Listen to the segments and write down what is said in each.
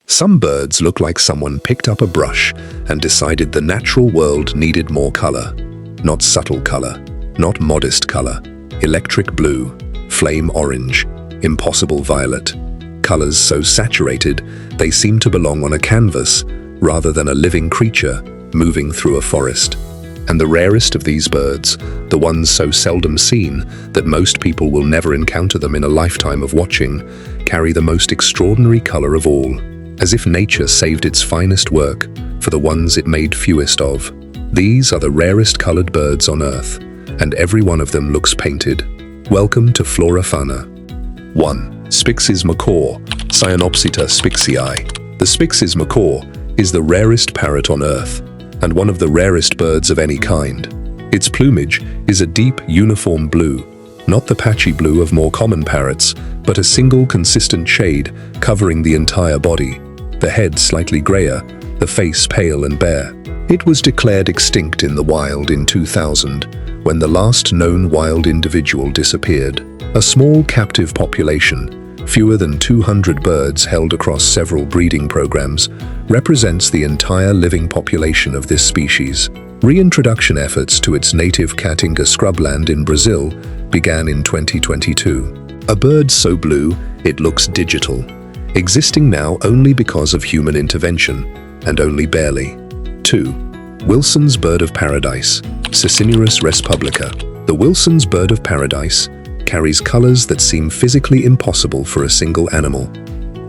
Some birds look like someone picked up a brush and decided the natural world needed more color. Not subtle color, not modest color, electric blue, flame orange, impossible violet. Colors so saturated they seem to belong on a canvas rather than a living creature moving through a forest. And the rarest of these birds, the ones so seldom seen that most people will never encounter them in a lifetime of watching, carry the most extraordinary color of all, as if nature saved its finest work for the ones it made fewest of. These are the rarest colored birds on Earth, and every one of them looks painted. Welcome to Flora Fana. 1. Spix's macaw, Cyanopsita spixii. The Spix's macaw is the rarest parrot on Earth, and one of the rarest birds of any kind. Its plumage is a deep, uniform blue, not the patchy blue of more common parrots, but a single consistent shade covering the entire body. The head slightly grayer, the face pale and bare. It was declared extinct in the wild in 2000, when the last known wild individual disappeared. A small captive population, fewer than 200 birds held across several breeding programs, represents the entire living population of this species. Reintroduction efforts to its native Caatinga scrubland in Brazil began in 2022. A bird so blue it looks digital, existing now only because of human intervention, and only barely. 2. Wilson's bird of paradise, Cicinurus respublica. The Wilson's bird of paradise carries colors that seem physically impossible for a single animal.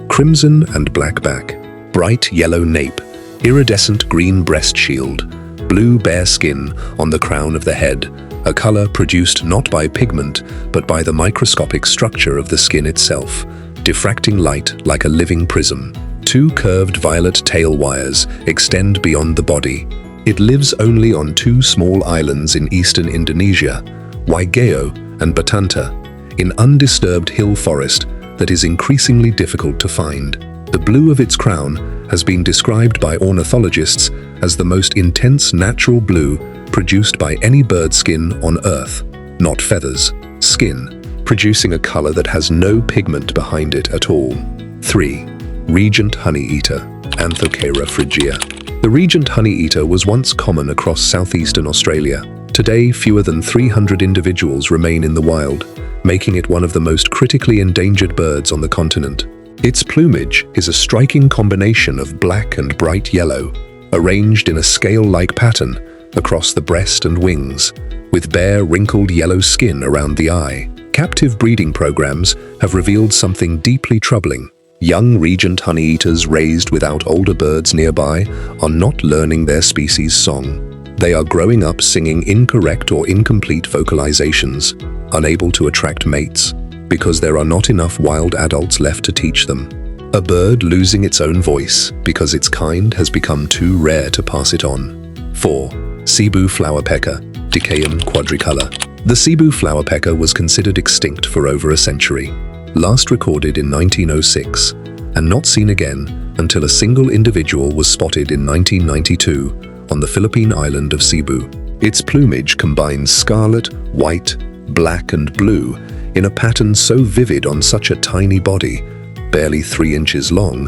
Crimson and black back, bright yellow nape, iridescent green breast shield, blue bare skin on the crown of the head, a color produced not by pigment but by the microscopic structure of the skin itself, diffracting light like a living prism. 2 curved violet tail wires extend beyond the body. It lives only on 2 small islands in eastern Indonesia, Waigeo and Batanta, in undisturbed hill forest that is increasingly difficult to find. The blue of its crown has been described by ornithologists as the most intense natural blue produced by any bird skin on Earth, not feathers, skin, producing a color that has no pigment behind it at all. 3. Regent Honeyeater, Anthochaera phrygia. The Regent Honeyeater was once common across southeastern Australia. Today, fewer than 300 individuals remain in the wild, making it one of the most critically endangered birds on the continent. Its plumage is a striking combination of black and bright yellow, arranged in a scale-like pattern across the breast and wings, with bare, wrinkled yellow skin around the eye. Captive breeding programs have revealed something deeply troubling. Young Regent Honeyeaters raised without older birds nearby are not learning their species' song. They are growing up singing incorrect or incomplete vocalizations, unable to attract mates, because there are not enough wild adults left to teach them. A bird losing its own voice because its kind has become too rare to pass it on. 4. Cebu Flowerpecker, Dicaium quadricolor. The Cebu Flowerpecker was considered extinct for over a century, last recorded in 1906, and not seen again until a single individual was spotted in 1992 on the Philippine island of Cebu. Its plumage combines scarlet, white, black and blue in a pattern so vivid on such a tiny body, barely 3 inches long,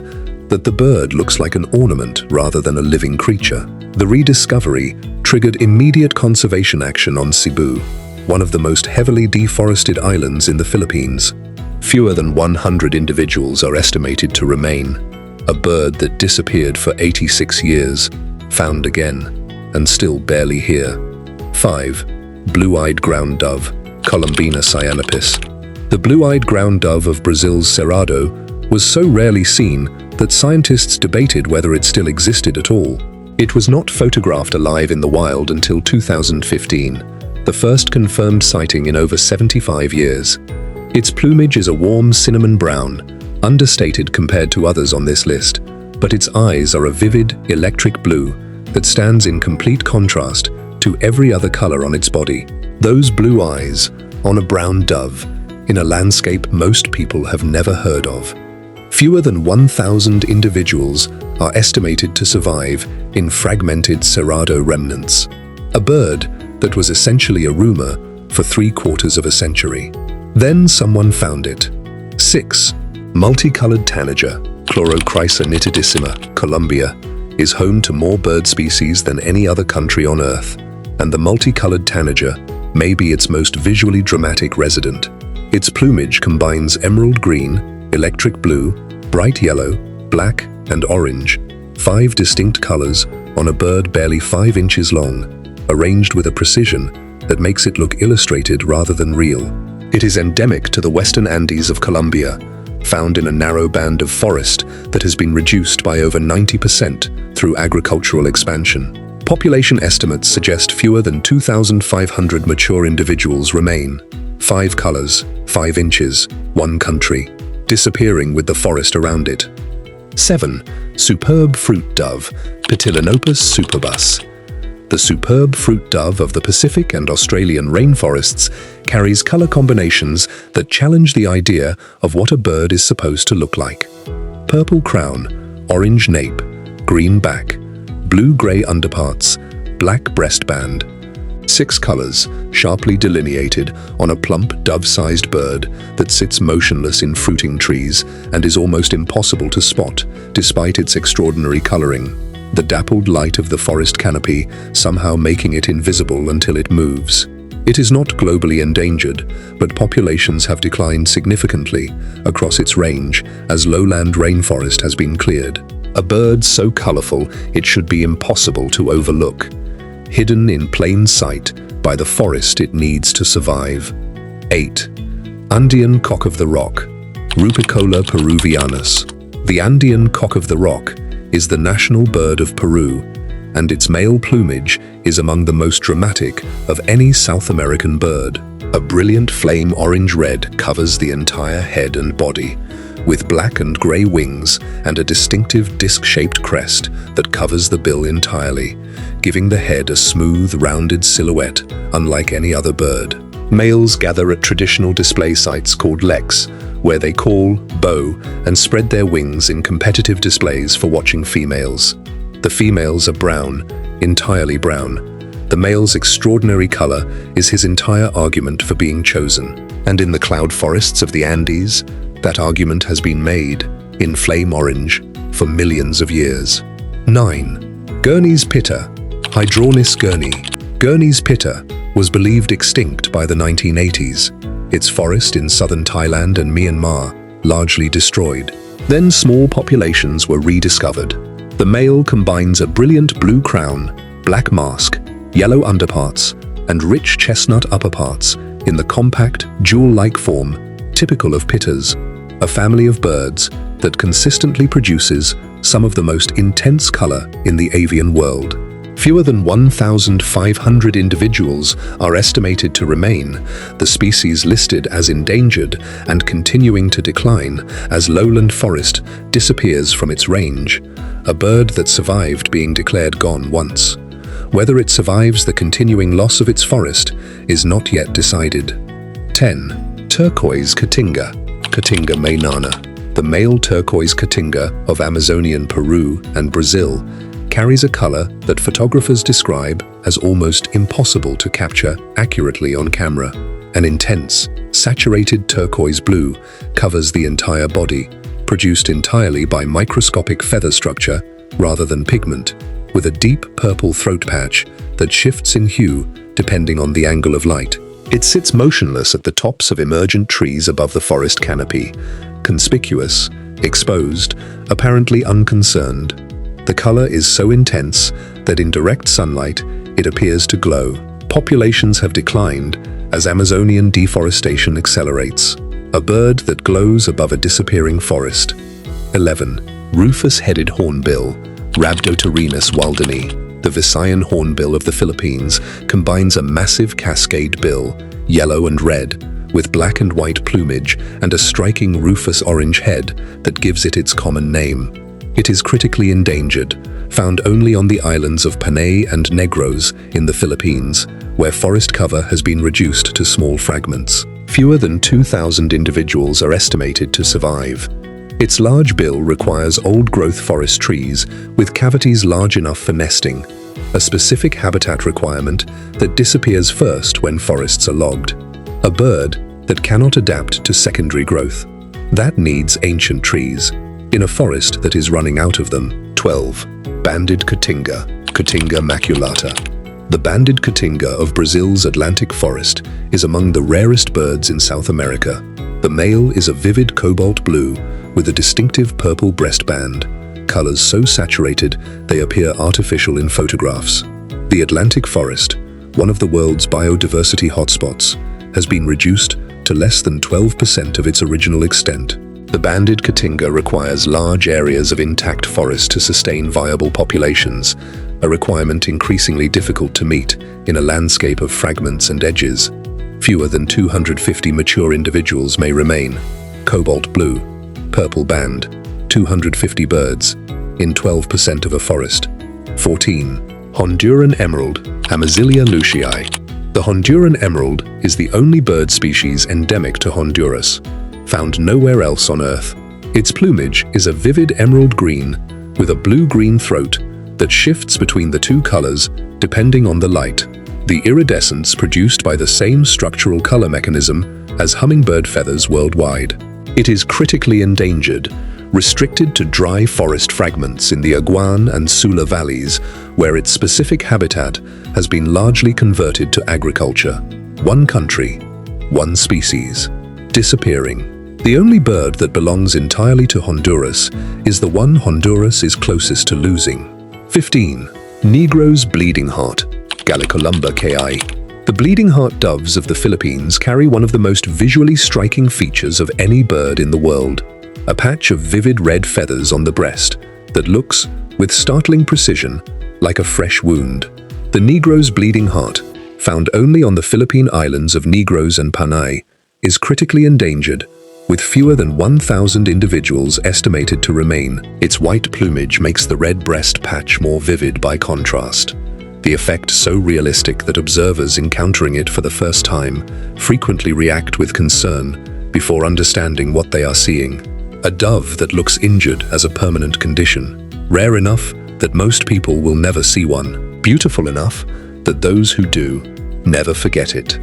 that the bird looks like an ornament rather than a living creature. The rediscovery triggered immediate conservation action on Cebu, one of the most heavily deforested islands in the Philippines. Fewer than 100 individuals are estimated to remain. A bird that disappeared for 86 years, found again, and still barely here. 5. Blue-eyed ground dove, Columbina cyanopis. The blue-eyed ground dove of Brazil's Cerrado was so rarely seen that scientists debated whether it still existed at all. It was not photographed alive in the wild until 2015, the first confirmed sighting in over 75 years. Its plumage is a warm cinnamon brown, understated compared to others on this list, but its eyes are a vivid, electric blue that stands in complete contrast to every other color on its body. Those blue eyes on a brown dove in a landscape most people have never heard of. Fewer than 1,000 individuals are estimated to survive in fragmented Cerrado remnants, a bird that was essentially a rumor for 3/4 of a century. Then someone found it. 6. Multicolored Tanager, Chlorochrysa nitidissima, Colombia, is home to more bird species than any other country on Earth, and the multicolored tanager may be its most visually dramatic resident. Its plumage combines emerald green, electric blue, bright yellow, black, and orange, 5 distinct colors on a bird barely 5 inches long, arranged with a precision that makes it look illustrated rather than real. It is endemic to the western Andes of Colombia, found in a narrow band of forest that has been reduced by over 90% through agricultural expansion. Population estimates suggest fewer than 2,500 mature individuals remain. 5 colors, 5 inches, 1 country, disappearing with the forest around it. 7. Superb fruit dove, Ptilonopus superbus. The superb fruit dove of the Pacific and Australian rainforests carries color combinations that challenge the idea of what a bird is supposed to look like. Purple crown, orange nape, green back, blue-gray underparts, black breastband. 6 colors, sharply delineated on a plump dove-sized bird that sits motionless in fruiting trees and is almost impossible to spot despite its extraordinary coloring. The dappled light of the forest canopy somehow making it invisible until it moves. It is not globally endangered, but populations have declined significantly across its range as lowland rainforest has been cleared. A bird so colorful it should be impossible to overlook, hidden in plain sight by the forest it needs to survive. 8. Andean Cock-of-the-Rock, Rupicola peruvianus. The Andean Cock-of-the-Rock is the national bird of Peru, and its male plumage is among the most dramatic of any South American bird. A brilliant flame orange-red covers the entire head and body, with black and gray wings and a distinctive disc-shaped crest that covers the bill entirely, giving the head a smooth, rounded silhouette unlike any other bird. Males gather at traditional display sites called leks, where they call, bow, and spread their wings in competitive displays for watching females. The females are brown, entirely brown. The male's extraordinary color is his entire argument for being chosen. And in the cloud forests of the Andes, that argument has been made, in flame orange, for millions of years. 9. Gurney's Pitta, Hydrornis gurney. Gurney's Pitta was believed extinct by the 1980s. Its forest in southern Thailand and Myanmar largely destroyed. Then small populations were rediscovered. The male combines a brilliant blue crown, black mask, yellow underparts, and rich chestnut upperparts in the compact, jewel-like form typical of pittas, a family of birds that consistently produces some of the most intense color in the avian world. Fewer than 1,500 individuals are estimated to remain, the species listed as endangered and continuing to decline as lowland forest disappears from its range, a bird that survived being declared gone once. Whether it survives the continuing loss of its forest is not yet decided. 10. Turquoise Cotinga, Cotinga mainana. The male turquoise cotinga of Amazonian Peru and Brazil carries a color that photographers describe as almost impossible to capture accurately on camera. An intense, saturated turquoise blue covers the entire body, produced entirely by microscopic feather structure rather than pigment, with a deep purple throat patch that shifts in hue depending on the angle of light. It sits motionless at the tops of emergent trees above the forest canopy, conspicuous, exposed, apparently unconcerned. The color is so intense that in direct sunlight, it appears to glow. Populations have declined as Amazonian deforestation accelerates. A bird that glows above a disappearing forest. 11. Rufous-headed Hornbill, Rhabdotarenus waldeni. The Visayan hornbill of the Philippines combines a massive cascade bill, yellow and red, with black and white plumage and a striking rufous-orange head that gives it its common name. It is critically endangered, found only on the islands of Panay and Negros in the Philippines, where forest cover has been reduced to small fragments. Fewer than 2,000 individuals are estimated to survive. Its large bill requires old-growth forest trees with cavities large enough for nesting, a specific habitat requirement that disappears first when forests are logged. A bird that cannot adapt to secondary growth. That needs ancient trees. in a forest that is running out of them. 12. Banded Cotinga, Cotinga maculata. The banded cotinga of Brazil's Atlantic forest is among the rarest birds in South America. The male is a vivid cobalt blue with a distinctive purple breastband, colors so saturated they appear artificial in photographs. The Atlantic forest, one of the world's biodiversity hotspots, has been reduced to less than 12% of its original extent. The banded cotinga requires large areas of intact forest to sustain viable populations, a requirement increasingly difficult to meet in a landscape of fragments and edges. Fewer than 250 mature individuals may remain. Cobalt blue, purple band, 250 birds, in 12% of a forest. 14. Honduran Emerald, Amazilia lucii. The Honduran emerald is the only bird species endemic to Honduras, found nowhere else on Earth. Its plumage is a vivid emerald green with a blue-green throat that shifts between the two colors depending on the light. The iridescence produced by the same structural color mechanism as hummingbird feathers worldwide. It is critically endangered, restricted to dry forest fragments in the Aguan and Sula valleys, where its specific habitat has been largely converted to agriculture. One country, one species, disappearing. The only bird that belongs entirely to Honduras is the one Honduras is closest to losing. 15. Negros Bleeding-heart, Gallicolumba ki. The bleeding-heart doves of the Philippines carry one of the most visually striking features of any bird in the world, a patch of vivid red feathers on the breast that looks, with startling precision, like a fresh wound. The Negros Bleeding-heart, found only on the Philippine islands of Negros and Panay, is critically endangered, with fewer than 1,000 individuals estimated to remain. Its white plumage makes the red breast patch more vivid by contrast, the effect so realistic that observers encountering it for the first time frequently react with concern before understanding what they are seeing. A dove that looks injured as a permanent condition, rare enough that most people will never see one, beautiful enough that those who do never forget it.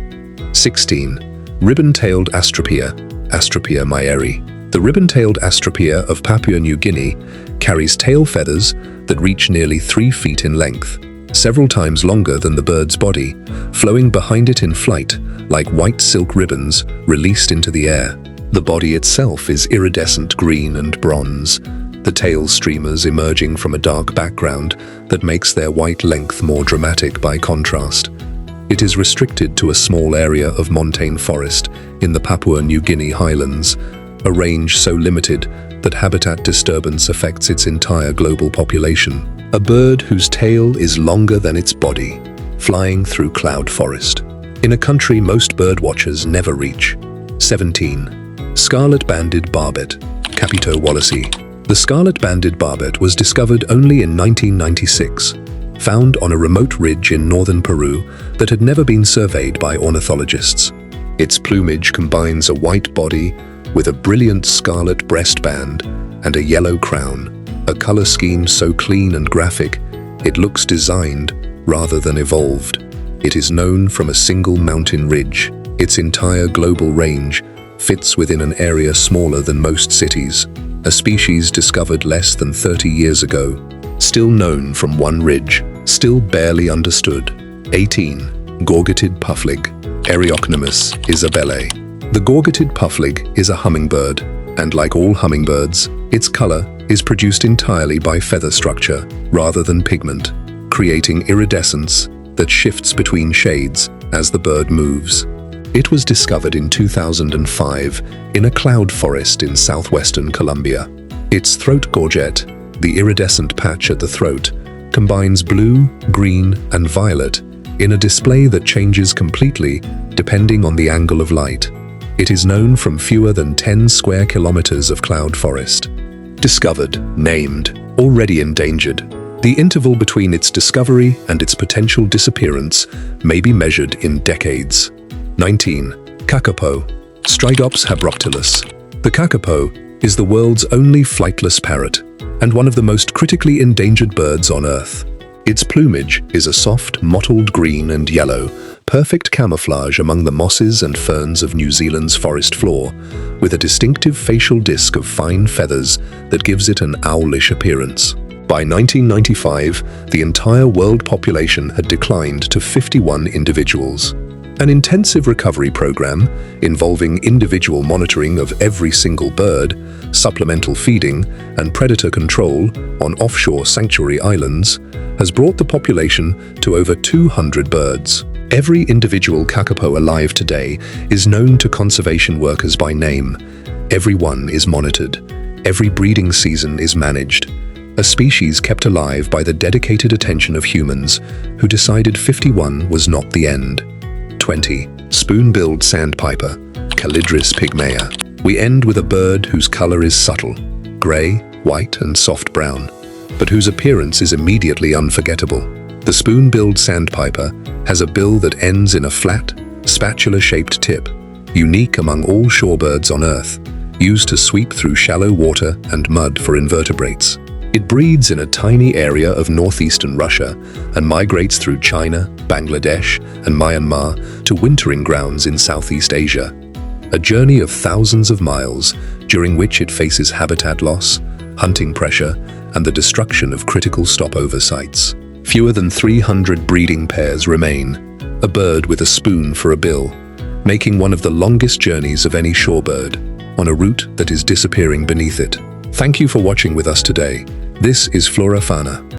16. Ribbon-tailed Astrapia, Astrapia mayeri. The ribbon-tailed Astrapia of Papua New Guinea carries tail feathers that reach nearly 3 feet in length, several times longer than the bird's body, flowing behind it in flight like white silk ribbons released into the air. The body itself is iridescent green and bronze, the tail streamers emerging from a dark background that makes their white length more dramatic by contrast. It is restricted to a small area of montane forest in the Papua New Guinea highlands, a range so limited that habitat disturbance affects its entire global population. A bird whose tail is longer than its body, flying through cloud forest, in a country most birdwatchers never reach. 17. Scarlet-banded Barbet, Capito wallacei. The Scarlet-banded Barbet was discovered only in 1996, found on a remote ridge in northern Peru that had never been surveyed by ornithologists. Its plumage combines a white body with a brilliant scarlet breastband and a yellow crown, a color scheme so clean and graphic, it looks designed rather than evolved. It is known from a single mountain ridge. Its entire global range fits within an area smaller than most cities, a species discovered less than 30 years ago, still known from one ridge, still barely understood. 18. Gorgeted Puffleg, Ereocnomus isabellae. The Gorgeted Puffleg is a hummingbird, and like all hummingbirds, its color is produced entirely by feather structure rather than pigment, creating iridescence that shifts between shades as the bird moves. It was discovered in 2005 in a cloud forest in southwestern Colombia. Its throat gorget, the iridescent patch at the throat, combines blue, green, and violet in a display that changes completely depending on the angle of light. It is known from fewer than 10 square kilometers of cloud forest. Discovered, named, already endangered. The interval between its discovery and its potential disappearance may be measured in decades. 19. Kakapo, Strigops habroctilus. The kakapo is the world's only flightless parrot and one of the most critically endangered birds on Earth. Its plumage is a soft, mottled green and yellow, perfect camouflage among the mosses and ferns of New Zealand's forest floor, with a distinctive facial disc of fine feathers that gives it an owlish appearance. By 1995, the entire world population had declined to 51 individuals. An intensive recovery program, involving individual monitoring of every single bird, supplemental feeding, and predator control on offshore sanctuary islands, has brought the population to over 200 birds. Every individual kakapo alive today is known to conservation workers by name. Every one is monitored. Every breeding season is managed. A species kept alive by the dedicated attention of humans who decided 51 was not the end. 20. Spoon-billed Sandpiper, Calidris pygmaea. We end with a bird whose color is subtle, gray, white, and soft brown, but whose appearance is immediately unforgettable. The spoon-billed Sandpiper has a bill that ends in a flat, spatula-shaped tip, unique among all shorebirds on Earth, used to sweep through shallow water and mud for invertebrates. It breeds in a tiny area of northeastern Russia and migrates through China, Bangladesh, and Myanmar to wintering grounds in Southeast Asia. A journey of thousands of miles, during which it faces habitat loss, hunting pressure, and the destruction of critical stopover sites. Fewer than 300 breeding pairs remain, a bird with a spoon for a bill, making one of the longest journeys of any shorebird, on a route that is disappearing beneath it. Thank you for watching with us today. This is Flora Fana.